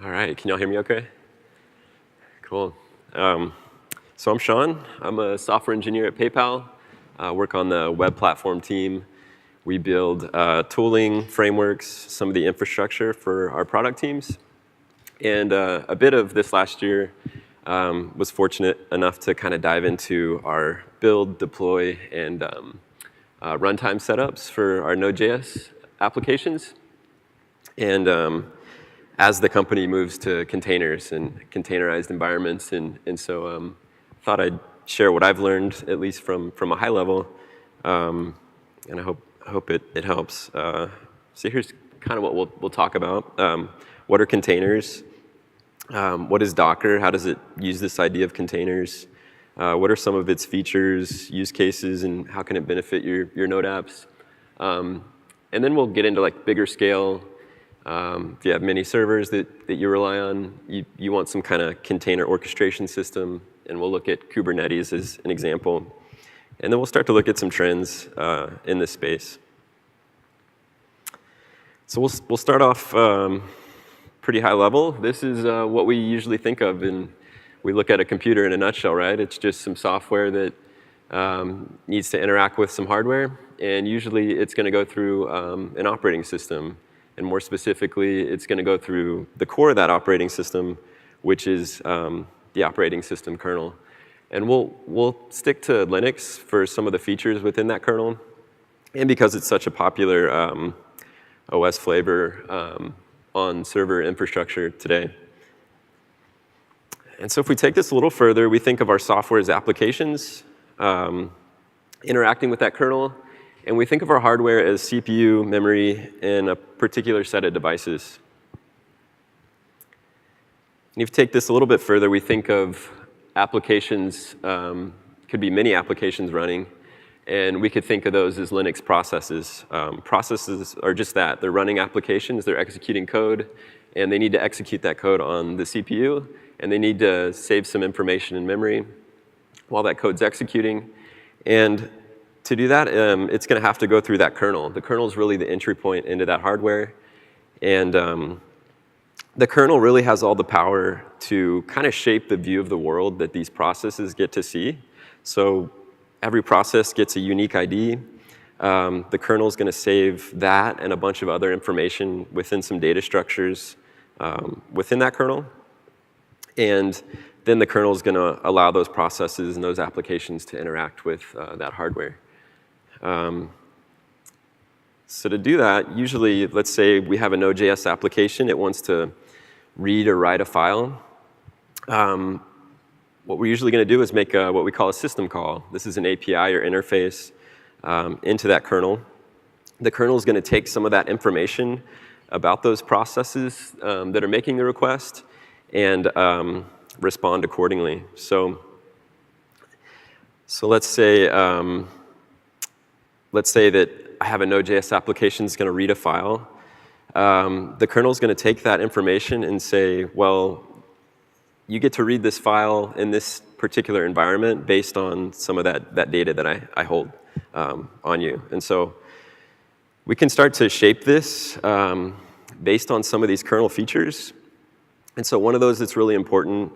All right, can y'all hear me okay? Cool. So I'm Shaun. I'm a software engineer at PayPal. I work on the web platform team. We build tooling, frameworks, some of the infrastructure for our product teams. And a bit of this last year was fortunate enough to kind of dive into our build, deploy, and runtime setups for our Node.js applications. And as the company moves to containers and containerized environments, and so thought I'd share what I've learned, at least from a high level, and I hope it helps. So here's kind of what we'll talk about. What are containers? What is Docker? How does it use this idea of containers? What are some of its features, use cases, and how can it benefit your Node apps? And then we'll get into like bigger scale. If you have many servers that you rely on, you want some kind of container orchestration system, and we'll look at Kubernetes as an example. And then we'll start to look at some trends in this space. So we'll start off pretty high level. This is what we usually think of, and we look at a computer in a nutshell, right? It's just some software that needs to interact with some hardware, and usually it's going to go through an operating system. And more specifically, it's going to go through the core of that operating system, which is the operating system kernel. And we'll stick to Linux for some of the features within that kernel. And because it's such a popular OS flavor on server infrastructure today. And so if we take this a little further, we think of our software as applications interacting with that kernel. And we think of our hardware as CPU, memory, and a particular set of devices. And if you take this a little bit further, we think of applications, could be many applications running, and we could think of those as Linux processes. Processes are just that. They're running applications, they're executing code, and they need to execute that code on the CPU, and they need to save some information in memory while that code's executing. And to do that, it's going to have to go through that kernel. The kernel is really the entry point into that hardware. And the kernel really has all the power to kind of shape the view of the world that these processes get to see. So every process gets a unique ID. The kernel is going to save that and a bunch of other information within some data structures within that kernel. And then the kernel is going to allow those processes and those applications to interact with that hardware. So to do that, usually, let's say we have a Node.js application. It wants to read or write a file. What we're usually going to do is make what we call a system call. This is an API or interface into that kernel. The kernel is going to take some of that information about those processes that are making the request and respond accordingly. So let's say that I have a Node.js application that's going to read a file. The kernel is going to take that information and say, well, you get to read this file in this particular environment based on some of that data that I hold on you. And so we can start to shape this based on some of these kernel features. And so one of those that's really important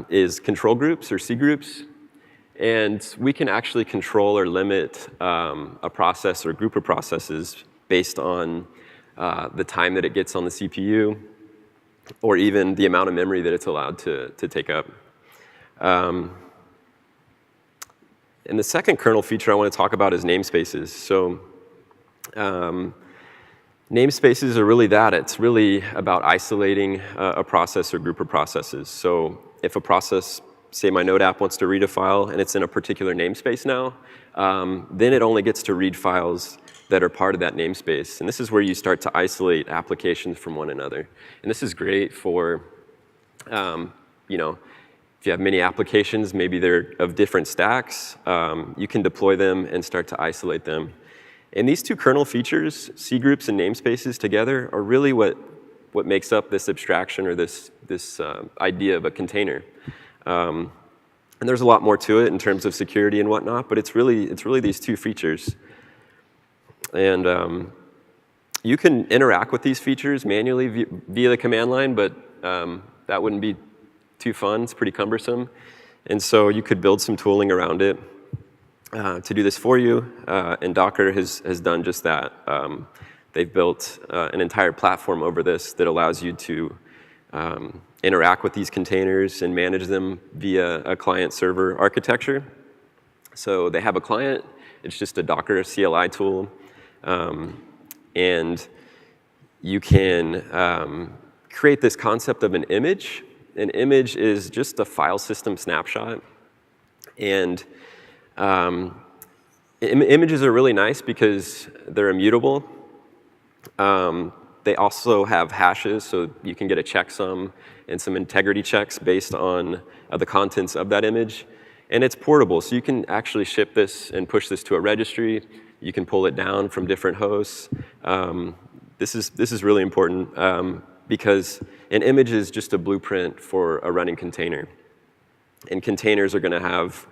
is control groups or C groups. And we can actually control or limit a process or group of processes based on the time that it gets on the CPU or even the amount of memory that it's allowed to take up. And the second kernel feature I want to talk about is namespaces. So namespaces are really that. It's really about isolating a process or group of processes. So if a process, say my Node app wants to read a file and it's in a particular namespace now, then it only gets to read files that are part of that namespace. And this is where you start to isolate applications from one another. And this is great for, if you have many applications, maybe they're of different stacks, you can deploy them and start to isolate them. And these two kernel features, C groups and namespaces together, are really what makes up this abstraction or this idea of a container. And there's a lot more to it in terms of security and whatnot, but it's really these two features. And You can interact with these features manually via the command line, but that wouldn't be too fun. It's pretty cumbersome. And so you could build some tooling around it to do this for you. And Docker has done just that. They've built an entire platform over this that allows you to interact with these containers and manage them via a client-server architecture. So they have a client. It's just a Docker CLI tool. And you can create this concept of an image. An image is just a file system snapshot. And images are really nice because they're immutable. They also have hashes, so you can get a checksum and some integrity checks based on the contents of that image. And it's portable, so you can actually ship this and push this to a registry. You can pull it down from different hosts. This is really important because an image is just a blueprint for a running container. And containers are going to have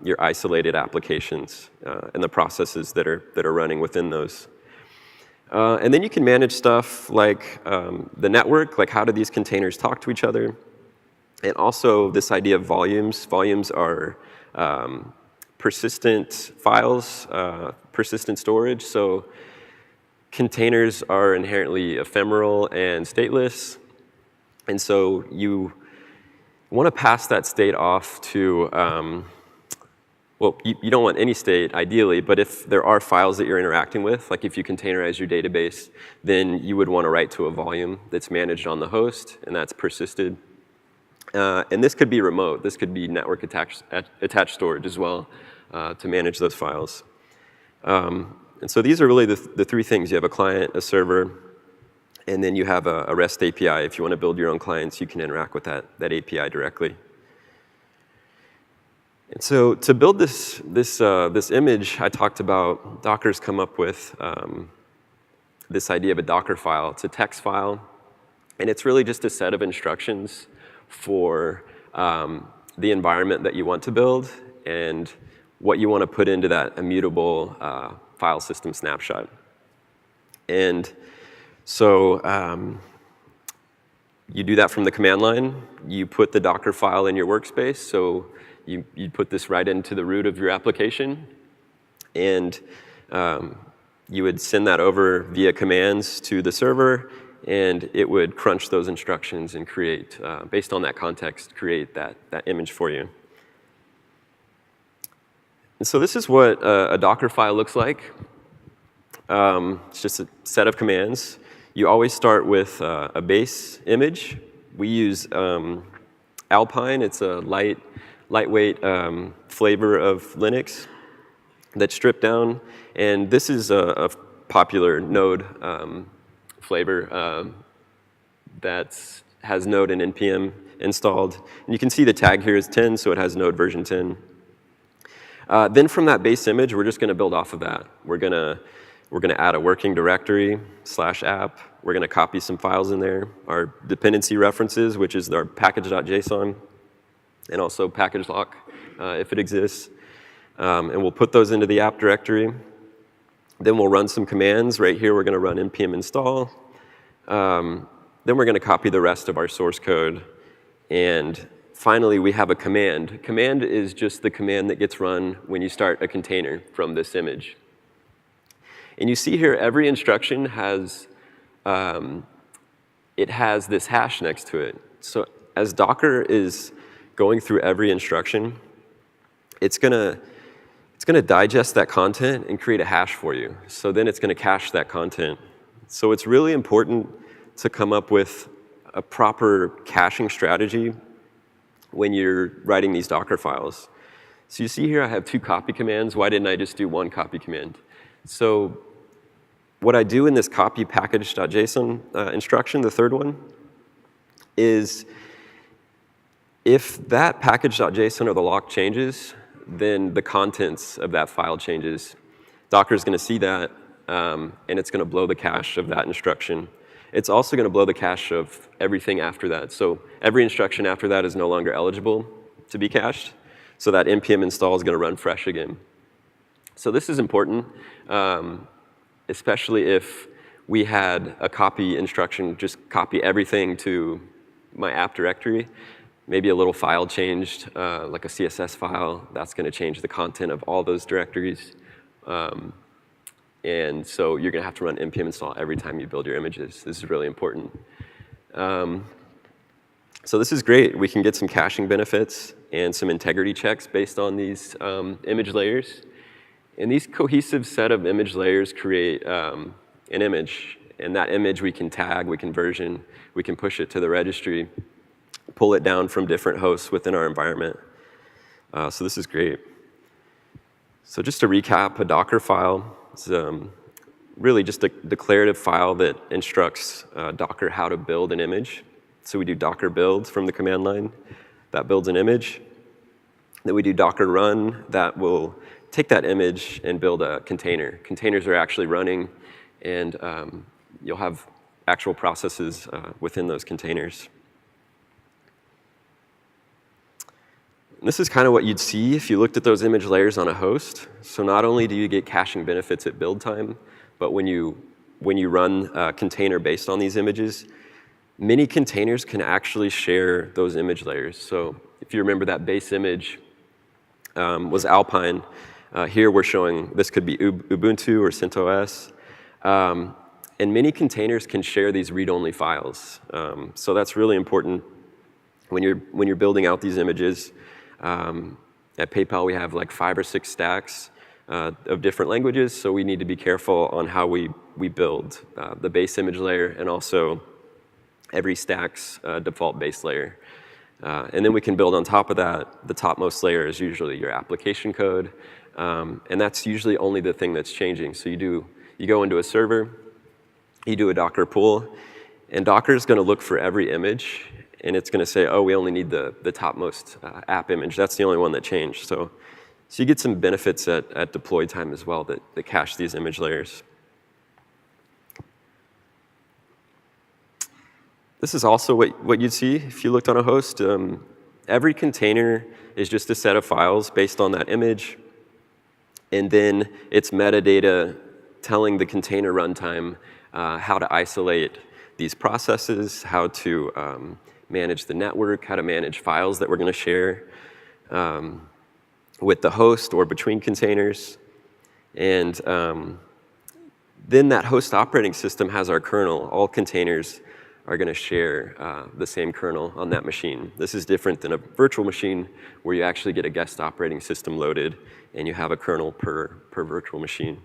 your isolated applications and the processes that are running within those. And then you can manage stuff like the network, like how do these containers talk to each other, and also this idea of volumes. Volumes are persistent files, persistent storage. So containers are inherently ephemeral and stateless. And so you want to pass that state off to, well, you don't want any state, ideally, but if there are files that you're interacting with, like if you containerize your database, then you would want to write to a volume that's managed on the host, and that's persisted. And this could be remote. This could be network attached storage as well to manage those files. And so these are really the three things. You have a client, a server, and then you have a REST API. If you want to build your own clients, you can interact with that API directly. And so to build this image, I talked about Docker's come up with this idea of a Docker file. It's a text file, and it's really just a set of instructions for the environment that you want to build and what you want to put into that immutable file system snapshot. And so you do that from the command line. You put the Docker file in your workspace. So you put this right into the root of your application. And you would send that over via commands to the server. And it would crunch those instructions and create, based on that context, create that image for you. And so this is what a Docker file looks like. It's just a set of commands. You always start with a base image. We use Alpine. It's a lightweight flavor of Linux that's stripped down. And this is a popular Node flavor that has Node and NPM installed. And you can see the tag here is 10, so it has Node version 10. Then from that base image, we're just going to build off of that. We're going to add a working directory /app. We're going to copy some files in there, our dependency references, which is our package.json, and also package lock if it exists. And we'll put those into the app directory. Then we'll run some commands. Right here, we're going to run npm install. Then we're going to copy the rest of our source code. And finally, we have a command. Command is just the command that gets run when you start a container from this image. And you see here, every instruction has, it has this hash next to it. So as Docker is going through every instruction, it's going to digest that content and create a hash for you. So then it's going to cache that content. So it's really important to come up with a proper caching strategy when you're writing these Docker files. So you see here I have 2 copy commands. Why didn't I just do 1 copy command? So what I do in this copy package.json instruction, the third one, is if that package.json or the lock changes, then the contents of that file changes. Docker's going to see that, and it's going to blow the cache of that instruction. It's also going to blow the cache of everything after that. So every instruction after that is no longer eligible to be cached. So that npm install is going to run fresh again. So this is important, especially if we had a copy instruction, just copy everything to my app directory. Maybe a little file changed, like a CSS file. That's going to change the content of all those directories. And so you're going to have to run npm install every time you build your images. This is really important. So this is great. We can get some caching benefits and some integrity checks based on these image layers. And these cohesive set of image layers create an image. And that image we can tag, we can version, we can push it to the registry, pull it down from different hosts within our environment. So this is great. So just to recap, a Docker file is really just a declarative file that instructs Docker how to build an image. So we do Docker build from the command line. That builds an image. Then we do Docker run. That will take that image and build a container. Containers are actually running, and you'll have actual processes within those containers. And this is kind of what you'd see if you looked at those image layers on a host. So not only do you get caching benefits at build time, but when you run a container based on these images, many containers can actually share those image layers. So if you remember that base image was Alpine. Here we're showing this could be Ubuntu or CentOS. And many containers can share these read-only files. So that's really important when you're building out these images. At PayPal, we have like 5 or 6 stacks of different languages, so we need to be careful on how we build the base image layer and also every stack's default base layer. And then we can build on top of that. The topmost layer is usually your application code, and that's usually only the thing that's changing. So you go into a server, you do a Docker pull, and Docker is going to look for every image, and it's going to say, oh, we only need the topmost app image. That's the only one that changed. So you get some benefits at deploy time as well that cache these image layers. This is also what you'd see if you looked on a host. Every container is just a set of files based on that image, and then it's metadata telling the container runtime how to isolate these processes, how to manage the network, how to manage files that we're going to share with the host or between containers. And then that host operating system has our kernel. All containers are going to share the same kernel on that machine. This is different than a virtual machine where you actually get a guest operating system loaded and you have a kernel per virtual machine.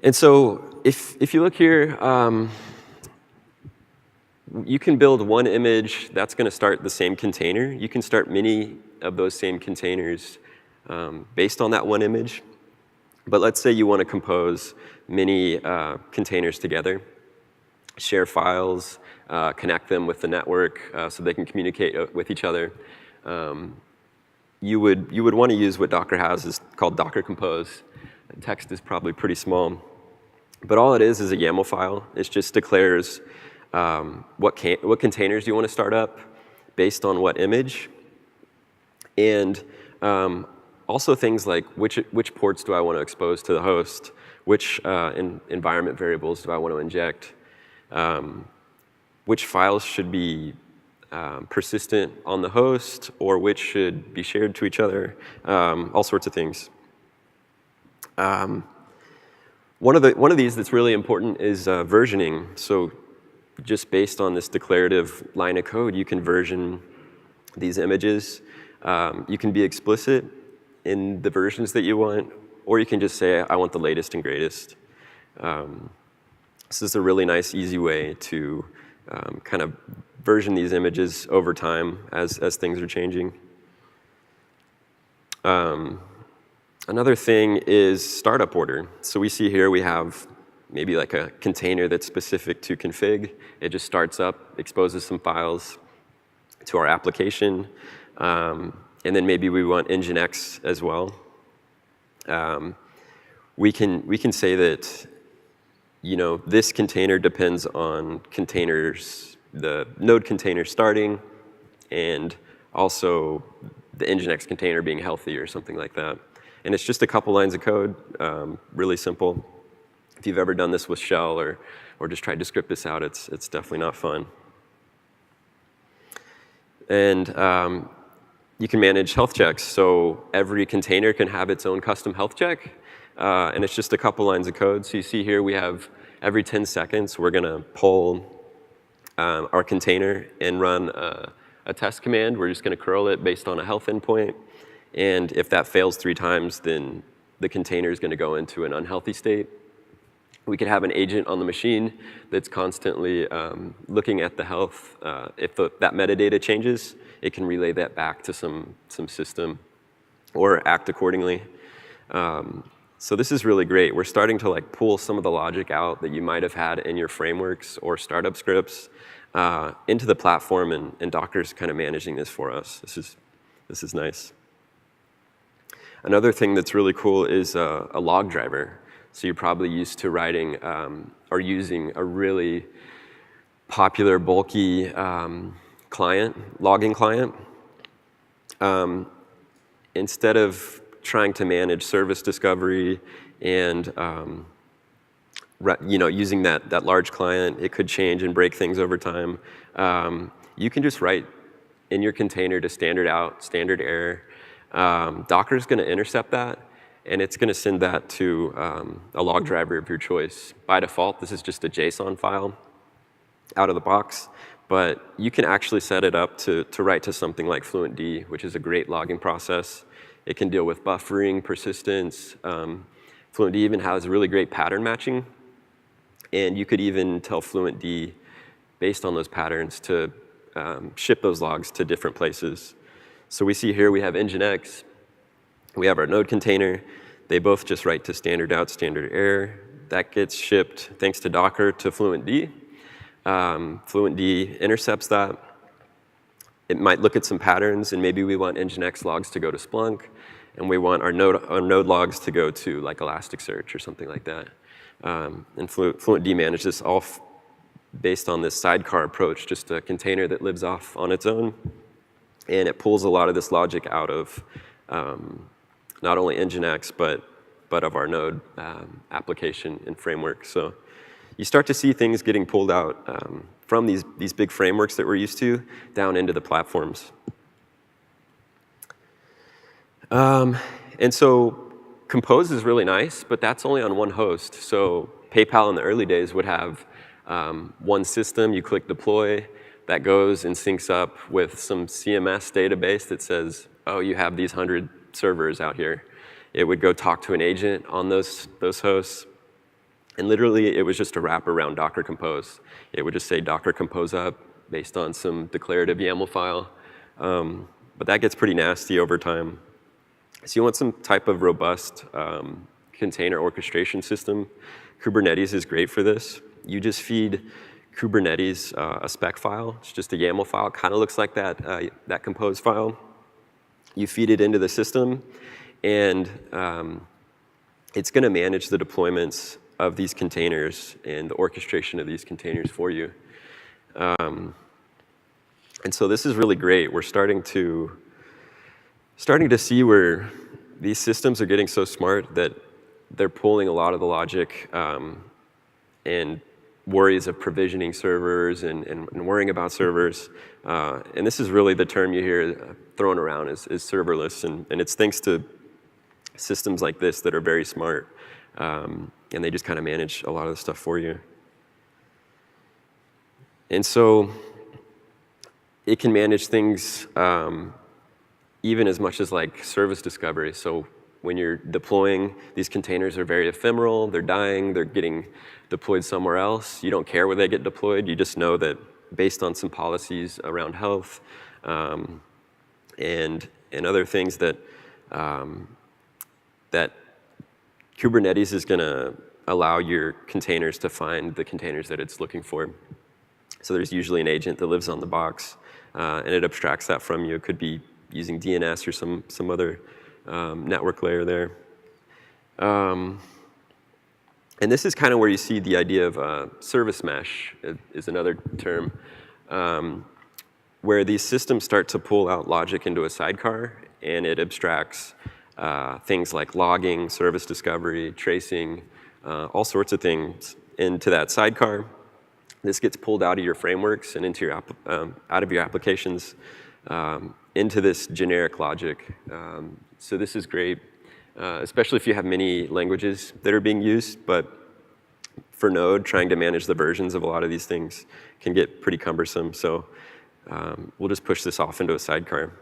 And so if you look here, you can build one image that's going to start the same container. You can start many of those same containers based on that one image. But let's say you want to compose many containers together, share files, connect them with the network so they can communicate with each other. You would want to use what Docker has is called Docker Compose. The text is probably pretty small. But all it is a YAML file. It just declares what containers you want to start up based on what image. And also things like which ports do I want to expose to the host, which environment variables do I want to inject, which files should be persistent on the host, or which should be shared to each other, all sorts of things. One of these that's really important is versioning. So just based on this declarative line of code, you can version these images. You can be explicit in the versions that you want, or you can just say, I want the latest and greatest. This is a really nice, easy way to kind of version these images over time as things are changing. Another thing is startup order. So we see here we have maybe like a container that's specific to config. It just starts up, exposes some files to our application. And then maybe we want Nginx as well. We can say that, you know, this container depends on containers, the node container starting, and also the Nginx container being healthy or something like that. And it's just a couple lines of code, really simple. If you've ever done this with shell or just tried to script this out, it's definitely not fun. And you can manage health checks. So every container can have its own custom health check. And it's just a couple lines of code. So you see here we have every 10 seconds, we're going to pull our container and run a test command. We're just going to curl it based on a health endpoint. And if that fails 3 times, then the container is going to go into an unhealthy state. We could have an agent on the machine that's constantly looking at the health. If that metadata changes, it can relay that back to some system or act accordingly. So this is really great. We're starting to pull some of the logic out that you might have had in your frameworks or startup scripts into the platform, and Docker's kind of managing this for us. This is nice. Another thing that's really cool is a log driver. So you're probably used to writing or using a really popular, bulky logging client. Instead of trying to manage service discovery and using that large client, it could change and break things over time. You can just write in your container to standard out, standard error. Docker's going to intercept that, and it's going to send that to a log driver of your choice. By default, this is just a JSON file out of the box, but you can actually set it up to write to something like FluentD, which is a great logging process. It can deal with buffering, persistence. FluentD even has really great pattern matching, and you could even tell FluentD, based on those patterns, to ship those logs to different places. So we see here we have Nginx. We have our node container. They both just write to standard out, standard error. That gets shipped, thanks to Docker, to FluentD. FluentD intercepts that. It might look at some patterns, and maybe we want Nginx logs to go to Splunk, and we want our node logs to go to Elasticsearch or something like that. And FluentD manages this all based on this sidecar approach, just a container that lives off on its own. And it pulls a lot of this logic out of not only Nginx, but of our Node application and framework. So you start to see things getting pulled out from these big frameworks that we're used to down into the platforms. And so Compose is really nice, but that's only on one host. So PayPal in the early days would have one system. You click deploy. That goes and syncs up with some CMS database that says, oh, you have these 100 servers out here. It would go talk to an agent on those hosts. And literally, it was just a wrap around Docker Compose. It would just say Docker Compose up based on some declarative YAML file. But that gets pretty nasty over time. So you want some type of robust container orchestration system. Kubernetes is great for this. You just feed Kubernetes a spec file. It's just a YAML file. Kind of looks like that Compose file. You feed it into the system, and it's going to manage the deployments of these containers and the orchestration of these containers for you. And so this is really great. We're starting to see where these systems are getting so smart that they're pulling a lot of the logic and worries of provisioning servers and worrying about servers. And this is really the term you hear thrown around is serverless. And it's thanks to systems like this that are very smart. And they just kind of manage a lot of the stuff for you. And so it can manage things even as much as service discovery. So when you're deploying, these containers are very ephemeral. They're dying. They're getting deployed somewhere else. You don't care where they get deployed. You just know that based on some policies around health and other things that Kubernetes is going to allow your containers to find the containers that it's looking for. So there's usually an agent that lives on the box, and it abstracts that from you. It could be using DNS or some other network layer there. And this is kind of where you see the idea of service mesh is another term, where these systems start to pull out logic into a sidecar, and it abstracts things like logging, service discovery, tracing, all sorts of things into that sidecar. This gets pulled out of your frameworks and into your out of your applications into this generic logic. So this is great, especially if you have many languages that are being used. But for Node, trying to manage the versions of a lot of these things can get pretty cumbersome. So we'll just push this off into a sidecar.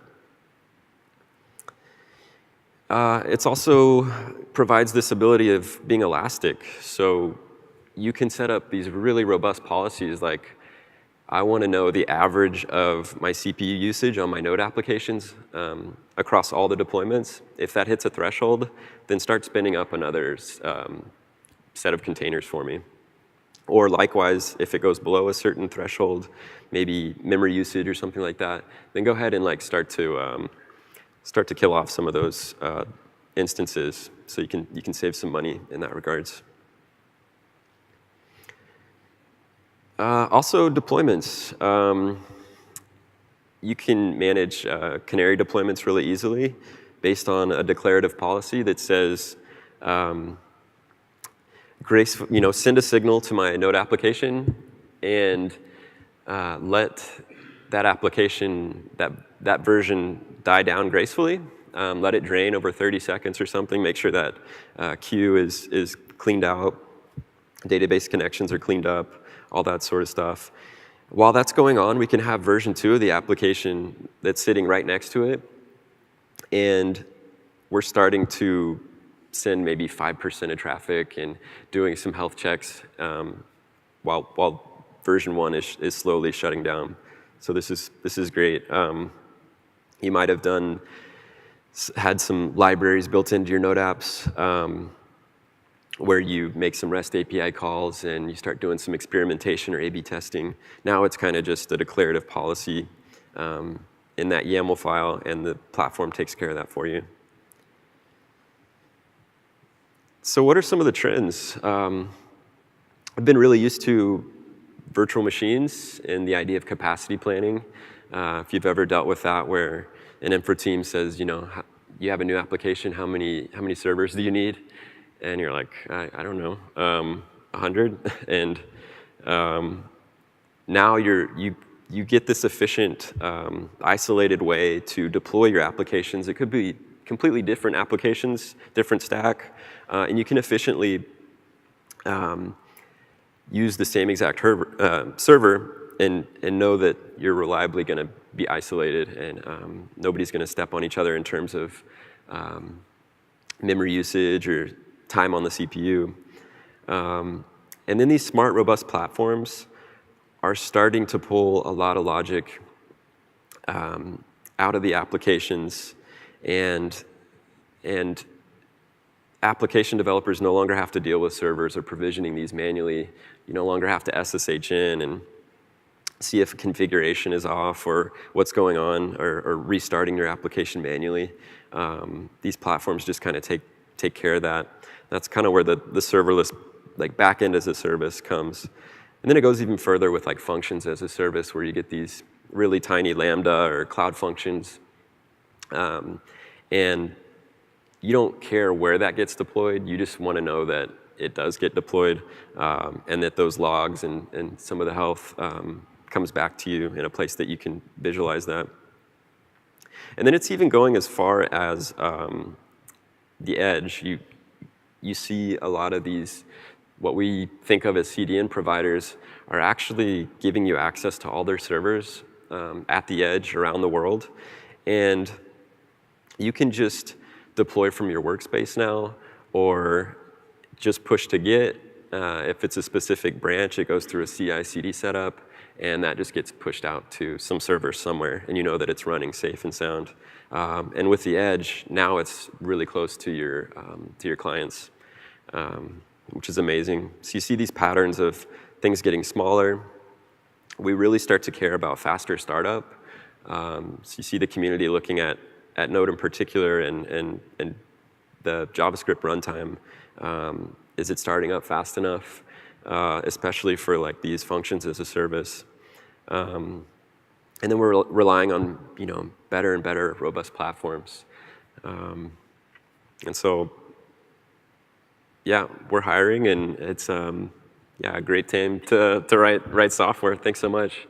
It also provides this ability of being elastic. So you can set up these really robust policies like, I want to know the average of my CPU usage on my Node applications across all the deployments. If that hits a threshold, then start spinning up another set of containers for me. Or likewise, if it goes below a certain threshold, maybe memory usage or something like that, then go ahead and like start to kill off some of those instances so you can save some money in that regards. Also, deployments. You can manage canary deployments really easily based on a declarative policy that says, send a signal to my Node application and let that application, that version die down gracefully. Let it drain over 30 seconds or something. Make sure that queue is cleaned out. Database connections are cleaned up. All that sort of stuff. While that's going on, we can have version 2 of the application that's sitting right next to it. And we're starting to send maybe 5% of traffic and doing some health checks while version 1 is slowly shutting down. So this is great. You might have had some libraries built into your Node apps where you make some REST API calls and you start doing some experimentation or A/B testing. Now it's kind of just a declarative policy in that YAML file, and the platform takes care of that for you. So what are some of the trends? I've been really used to virtual machines and the idea of capacity planning. If you've ever dealt with that, where an infra team says, you have a new application, how many servers do you need? And you're like, I don't know, 100. And now you get this efficient, isolated way to deploy your applications. It could be completely different applications, different stack, and you can efficiently use the same exact server and know that you're reliably going to be isolated, and nobody's going to step on each other in terms of memory usage or time on the CPU. And then these smart, robust platforms are starting to pull a lot of logic out of the applications, and application developers no longer have to deal with servers or provisioning these manually. You no longer have to SSH in and see if a configuration is off or what's going on, or restarting your application manually. These platforms just kind of take care of that. That's kind of where the serverless, like backend as a service comes. And then it goes even further with like functions as a service, where you get these really tiny Lambda or cloud functions. And you don't care where that gets deployed. You just want to know that it does get deployed, and that those logs and some of the health comes back to you in a place that you can visualize that. And then it's even going as far as the edge. You see a lot of these, what we think of as CDN providers, are actually giving you access to all their servers at the edge around the world. And you can just deploy from your workspace now, or just push to Git. If it's a specific branch, it goes through a CI/CD setup, and that just gets pushed out to some server somewhere, and you know that it's running safe and sound. And with the edge, now it's really close to your clients, which is amazing. So you see these patterns of things getting smaller. We really start to care about faster startup. So you see the community looking at Node in particular, and the JavaScript runtime. Is it starting up fast enough, especially for like these functions as a service? And then we're relying on better and better robust platforms. And so, yeah, we're hiring, and it's yeah, a great time to write software. Thanks so much.